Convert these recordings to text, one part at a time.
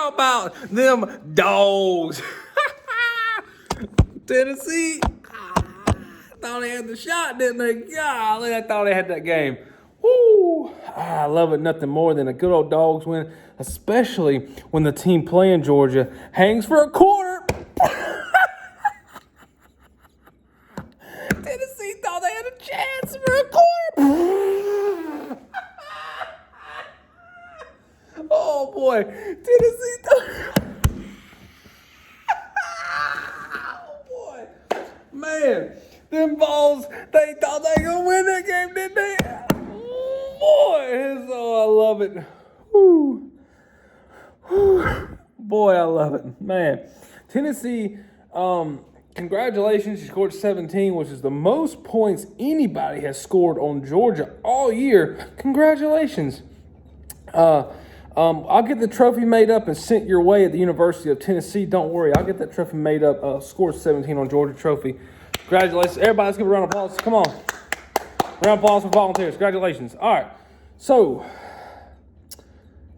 How about them dogs? Tennessee, thought they had the shot, didn't they? Golly, I thought they had that game. Woo! I love it nothing more than a good old Dogs win, especially when the team playing Georgia hangs for a quarter. Tennessee thought they had a chance for a quarter. Oh, boy. Tennessee thought... Oh, boy. Man, them balls, they thought they were going to win that game, didn't they? Boy, I love it. Whew. Whew. Boy, I love it. Man, Tennessee, congratulations. You scored 17, which is the most points anybody has scored on Georgia all year. Congratulations. I'll get the trophy made up and sent your way at the University of Tennessee. Don't worry. I'll get that trophy made up. Scored 17 on Georgia trophy. Congratulations. Everybody, let's give a round of applause. Come on. Round of applause for volunteers. Congratulations. All right. So,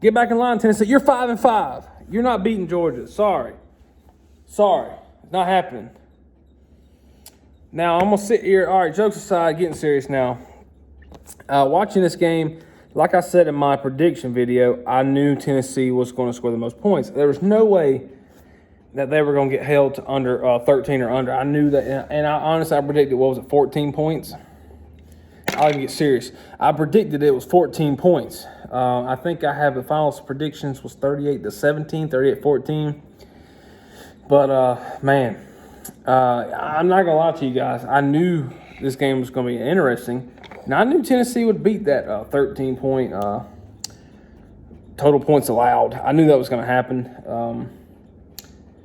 get back in line, Tennessee. You're 5-5. You're not beating Georgia. Sorry. Not happening. Now, I'm going to sit here. All right, jokes aside, getting serious now. Watching this game, like I said in my prediction video, I knew Tennessee was going to score the most points. There was no way that they were going to get held to under 13 or under. I knew that, and I honestly, I predicted, 14 points? I'll even get serious. I predicted it was 14 points. I think I have the final predictions was 38-17, 38-14. But, man, I'm not going to lie to you guys. I knew this game was going to be interesting. And I knew Tennessee would beat that 13-point total points allowed. I knew that was going to happen.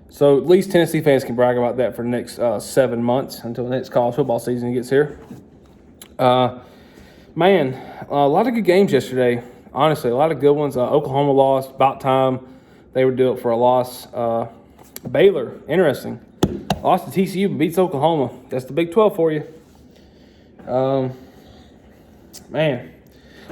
So at least Tennessee fans can brag about that for the next 7 months until the next college football season gets here. Man, a lot of good games yesterday. Honestly, a lot of good ones. Oklahoma lost. About time they were due for a loss. Baylor, interesting. Lost to TCU but beats Oklahoma. That's the Big 12 for you. Man,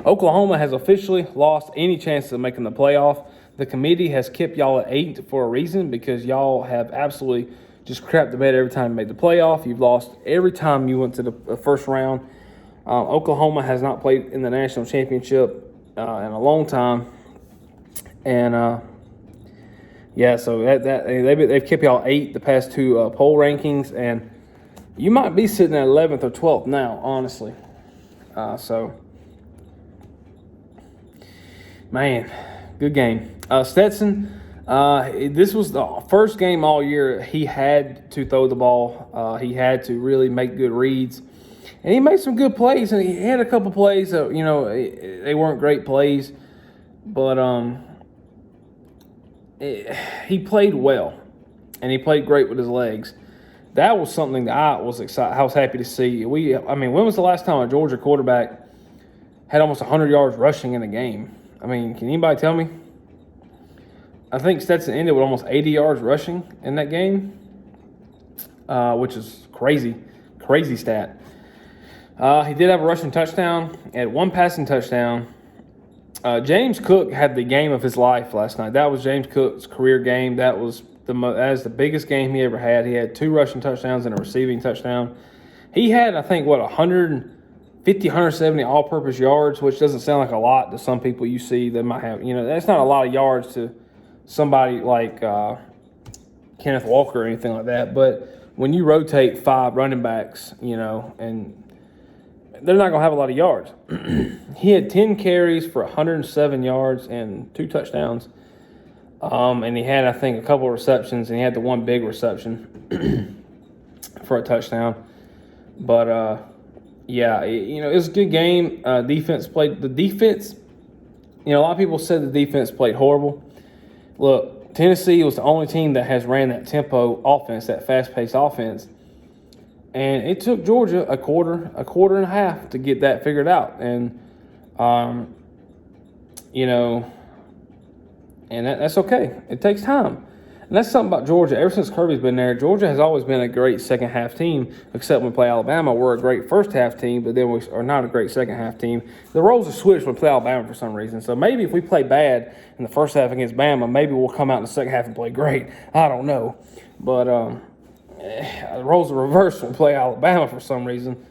Oklahoma has officially lost any chance of making the playoff. The committee has kept y'all at 8 for a reason, because y'all have absolutely just crapped the bed every time you made the playoff. You've lost every time you went to the first round. Oklahoma has not played in the national championship in a long time. And, yeah, so they've kept y'all 8 the past 2 poll rankings. And you might be sitting at 11th or 12th now, honestly. So, man, good game. Stetson, this was the first game all year he had to throw the ball. He had to really make good reads. And he made some good plays, and he had a couple plays that, they weren't great plays. But he played well, and he played great with his legs. That was something that I was excited. I was happy to see. When was the last time a Georgia quarterback had almost 100 yards rushing in a game? Can anybody tell me? I think Stetson ended with almost 80 yards rushing in that game, which is crazy stat. He did have a rushing touchdown, had 1 passing touchdown. James Cook had the game of his life last night. That was James Cook's career game. That was the biggest game he ever had. He had 2 rushing touchdowns and a receiving touchdown. He had, I think, 150, 170 all-purpose yards, which doesn't sound like a lot to some people you see that might have. That's not a lot of yards to somebody like Kenneth Walker or anything like that. But when you rotate 5 running backs, and they're not going to have a lot of yards. He had 10 carries for 107 yards and 2 touchdowns. And he had, I think, a couple of receptions, and he had the 1 big reception for a touchdown. But, yeah, it was a good game. Defense played. The defense, a lot of people said the defense played horrible. Look, Tennessee was the only team that has ran that tempo offense, that fast-paced offense. And it took Georgia a quarter and a half to get that figured out. And, and that's okay. It takes time. And that's something about Georgia. Ever since Kirby's been there, Georgia has always been a great second-half team, except when we play Alabama. We're a great first-half team, but then we are not a great second-half team. The roles are switched when we play Alabama for some reason. So maybe if we play bad in the first half against Bama, maybe we'll come out in the second half and play great. I don't know. But the roles are reversed when we play Alabama for some reason.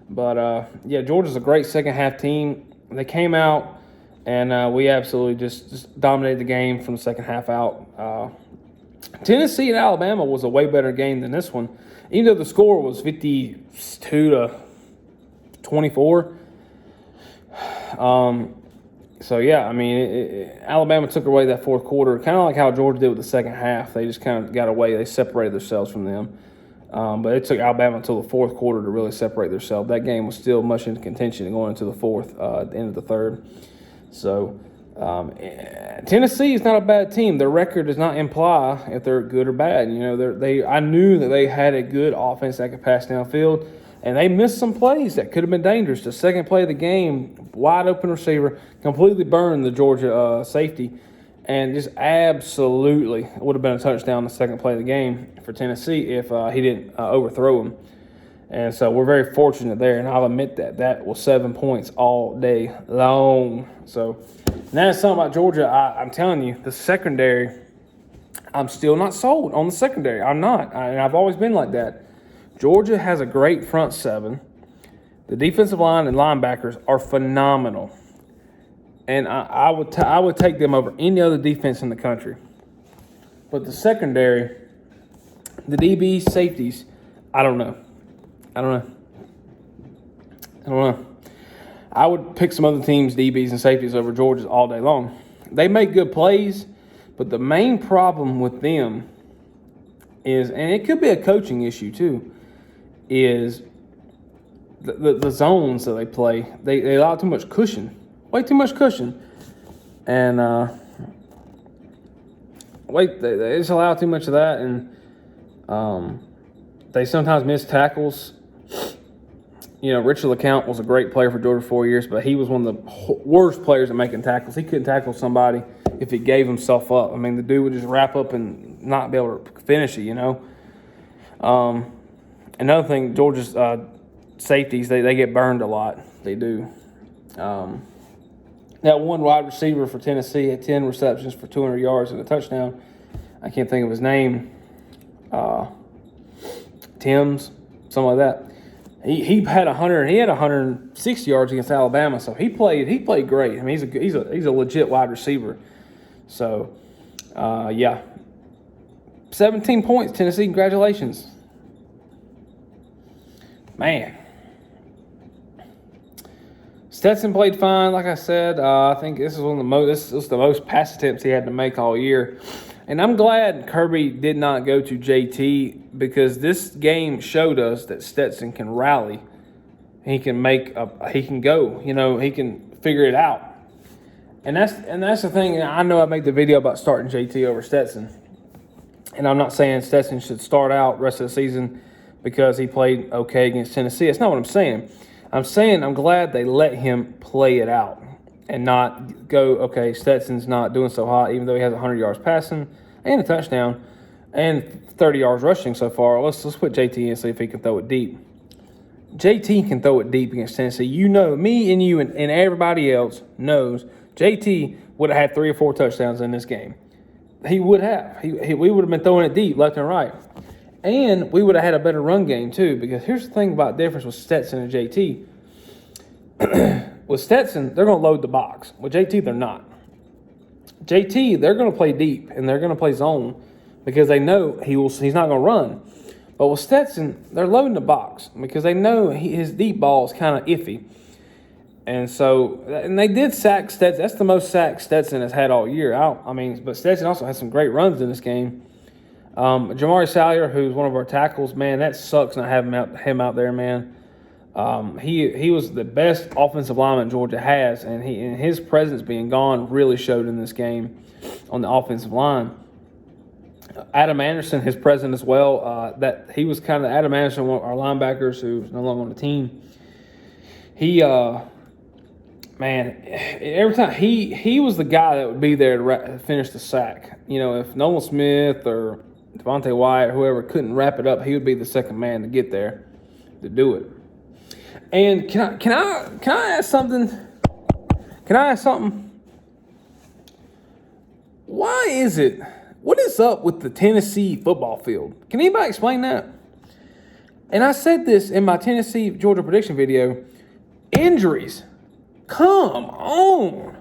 But, yeah, Georgia's a great second-half team. They came out, and we absolutely just dominated the game from the second half out. Tennessee and Alabama was a way better game than this one, even though the score was 52-24. So, yeah, I mean, Alabama took away that fourth quarter, kind of like how Georgia did with the second half. They just kind of got away. They separated themselves from them. But it took Alabama until the fourth quarter to really separate themselves. That game was still much in contention going into the fourth, at the end of the third. So, Tennessee is not a bad team. Their record does not imply if they're good or bad. You know, I knew that they had a good offense that could pass downfield, and they missed some plays that could have been dangerous. The second play of the game, wide open receiver, completely burned the Georgia safety, and just absolutely would have been a touchdown the second play of the game for Tennessee if he didn't overthrow him. And so we're very fortunate there, and I'll admit that was 7 points all day long. So now that's something about Georgia. I'm telling you, the secondary, I'm still not sold on the secondary. I'm not, and I've always been like that. Georgia has a great front seven. The defensive line and linebackers are phenomenal, and I would take them over any other defense in the country. But the secondary, the DBs, safeties, I don't know. I would pick some other teams' DBs and safeties over Georgia's all day long. They make good plays, but the main problem with them is, and it could be a coaching issue too, is the zones that they play. They allow too much cushion, way too much cushion, and they just allow too much of that, and they sometimes miss tackles. You know, Richard LeCount was a great player for Georgia for 4 years, but he was one of the worst players at making tackles. He couldn't tackle somebody if he gave himself up. I mean, the dude would just wrap up and not be able to finish it, you know. Another thing, Georgia's safeties, they get burned a lot. They do. That one wide receiver for Tennessee had 10 receptions for 200 yards and a touchdown. I can't think of his name. Timms, something like that. He had 160 yards against Alabama, so he played great. I mean, he's a legit wide receiver. So, yeah, 17 points, Tennessee. Congratulations, man. Stetson played fine, like I said. I think this was the most pass attempts he had to make all year. And I'm glad Kirby did not go to JT, because this game showed us that Stetson can rally. He can go. You know, he can figure it out. And that's the thing. I know I made the video about starting JT over Stetson, and I'm not saying Stetson should start out the rest of the season because he played okay against Tennessee. That's not what I'm saying. I'm saying I'm glad they let him play it out and not go, okay, Stetson's not doing so hot, even though he has 100 yards passing and a touchdown and 30 yards rushing so far. Let's put JT in and see if he can throw it deep. JT can throw it deep against Tennessee. You know, me and you and everybody else knows JT would have had 3 or 4 touchdowns in this game. He would have. We would have been throwing it deep left and right. And we would have had a better run game too, because here's the thing about the difference with Stetson and JT. With Stetson, they're going to load the box. With JT, they're not. JT, they're going to play deep, and they're going to play zone because they know he's not going to run. But with Stetson, they're loading the box because they know his deep ball is kind of iffy. And they did sack Stetson. That's the most sacks Stetson has had all year. But Stetson also has some great runs in this game. Jamari Salyer, who's one of our tackles, man, that sucks not having him out there, man. He was the best offensive lineman Georgia has, and his presence being gone really showed in this game on the offensive line. Adam Anderson, his presence as well. That he was kind of Adam Anderson, one of our linebackers who's no longer on the team. man, every time he was the guy that would be there to finish the sack. You know, if Nolan Smith or Devontae Wyatt or whoever couldn't wrap it up, he would be the second man to get there to do it. And can I ask something? Can I ask something? Why is it? What is up with the Tennessee football field? Can anybody explain that? And I said this in my Tennessee Georgia prediction video. Injuries. Come on.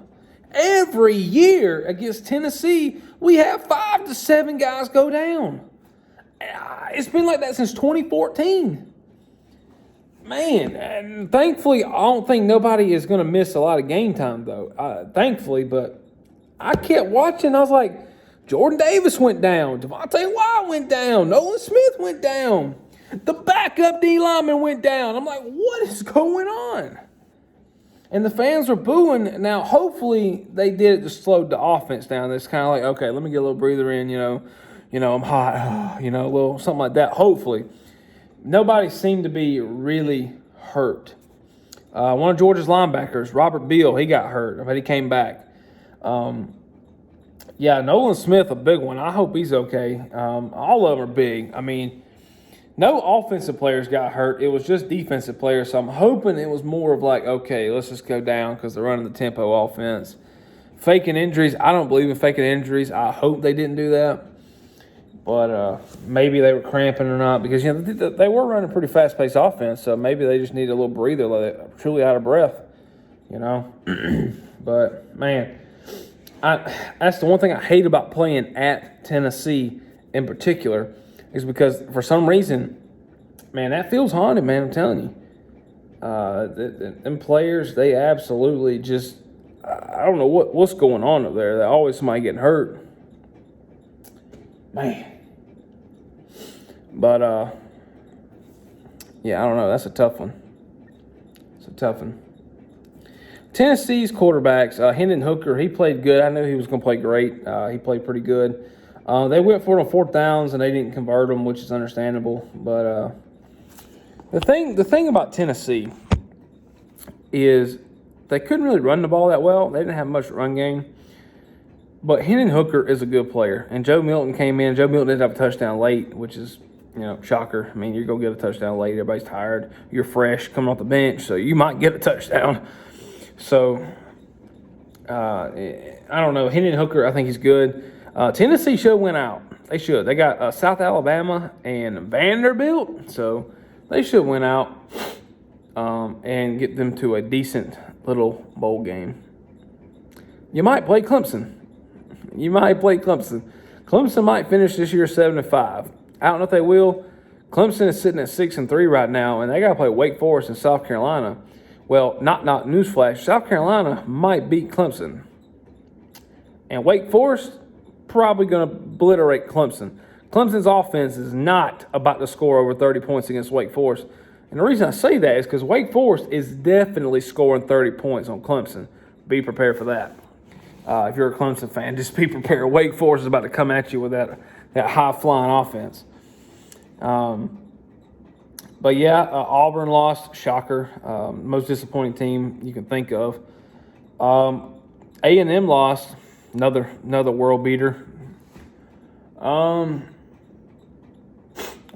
Every year against Tennessee, we have 5 to 7 guys go down. It's been like that since 2014. Man, and thankfully, I don't think nobody is going to miss a lot of game time, though. Thankfully, but I kept watching. I was like, Jordan Davis went down. Devontae Wyatt went down. Nolan Smith went down. The backup D lineman went down. I'm like, what is going on? And the fans were booing. Now, hopefully, they did it to slow the offense down. It's kind of like, okay, let me get a little breather in, you know, I'm hot, a little something like that. Hopefully. Nobody seemed to be really hurt. One of Georgia's linebackers, Robert Beal, he got hurt, but he came back. Nolan Smith, a big one. I hope he's okay. All of them are big. I mean, no offensive players got hurt. It was just defensive players. So I'm hoping it was more of like, okay, let's just go down because they're running the tempo offense. Faking injuries. I don't believe in faking injuries. I hope they didn't do that. But maybe they were cramping or not because, they were running a pretty fast-paced offense. So maybe they just need a little breather, like they're truly out of breath, But, man, that's the one thing I hate about playing at Tennessee in particular is because for some reason, man, that feels haunted, man, I'm telling you. Them players, they absolutely just, I don't know what's going on up there. There's always somebody getting hurt. Man. But, I don't know. That's a tough one. It's a tough one. Tennessee's quarterbacks, Hendon Hooker, he played good. I knew he was going to play great. He played pretty good. They went for it on 4th downs, and they didn't convert them, which is understandable. But the thing about Tennessee is they couldn't really run the ball that well. They didn't have much run game. But Hendon Hooker is a good player. And Joe Milton came in. Joe Milton didn't have a touchdown late, which is, shocker. I mean, you're going to get a touchdown late. Everybody's tired. You're fresh coming off the bench, so you might get a touchdown. So, I don't know. Hendon Hooker, I think he's good. Tennessee should win out. They should. They got South Alabama and Vanderbilt, so they should win out and get them to a decent little bowl game. You might play Clemson. Clemson might finish this year 7-5. I don't know if they will. Clemson is sitting at 6-3 right now, and they got to play Wake Forest and South Carolina. Well, not newsflash. South Carolina might beat Clemson, and Wake Forest probably going to obliterate Clemson. Clemson's offense is not about to score over 30 points against Wake Forest, and the reason I say that is because Wake Forest is definitely scoring 30 points on Clemson. Be prepared for that. If you're a Clemson fan, just be prepared. Wake Forest is about to come at you with that high-flying offense. Auburn lost. Shocker. Most disappointing team you can think of. A&M lost. Another world beater.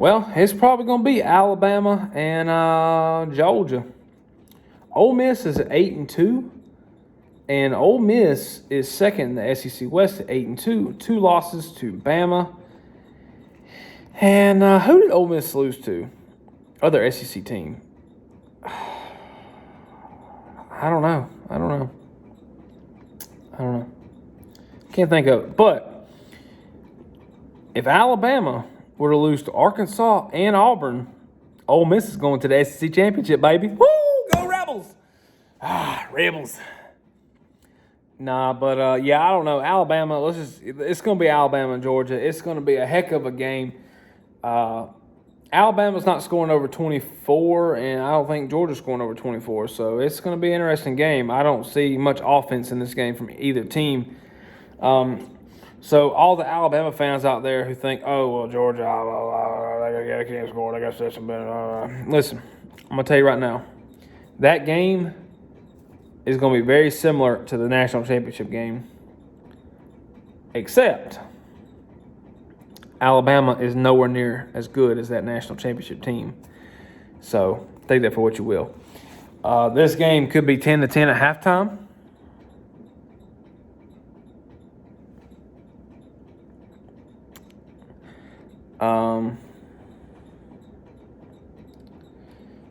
It's probably going to be Alabama and Georgia. Ole Miss is at 8-2. And Ole Miss is second in the SEC West at 8-2. 2 losses to Bama. And who did Ole Miss lose to? Other SEC team. I don't know. Can't think of it. But if Alabama were to lose to Arkansas and Auburn, Ole Miss is going to the SEC Championship, baby. Woo! Go Rebels! Rebels. Nah, but I don't know. Alabama, it's going to be Alabama and Georgia. It's going to be a heck of a game. Alabama's not scoring over 24, and I don't think Georgia's scoring over 24. So it's going to be an interesting game. I don't see much offense in this game from either team. So all the Alabama fans out there who think, Georgia, they can't score, they got such a better. Listen, I'm going to tell you right now, that game is going to be very similar to the national championship game, except Alabama is nowhere near as good as that national championship team. So take that for what you will. This game could be 10-10 at halftime.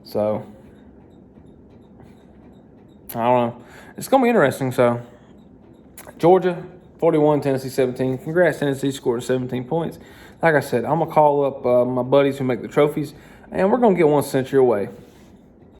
So I don't know. It's going to be interesting. So Georgia 41, Tennessee 17. Congrats, Tennessee scored 17 points. Like I said, I'm going to call up my buddies who make the trophies, and we're going to get one sent your way.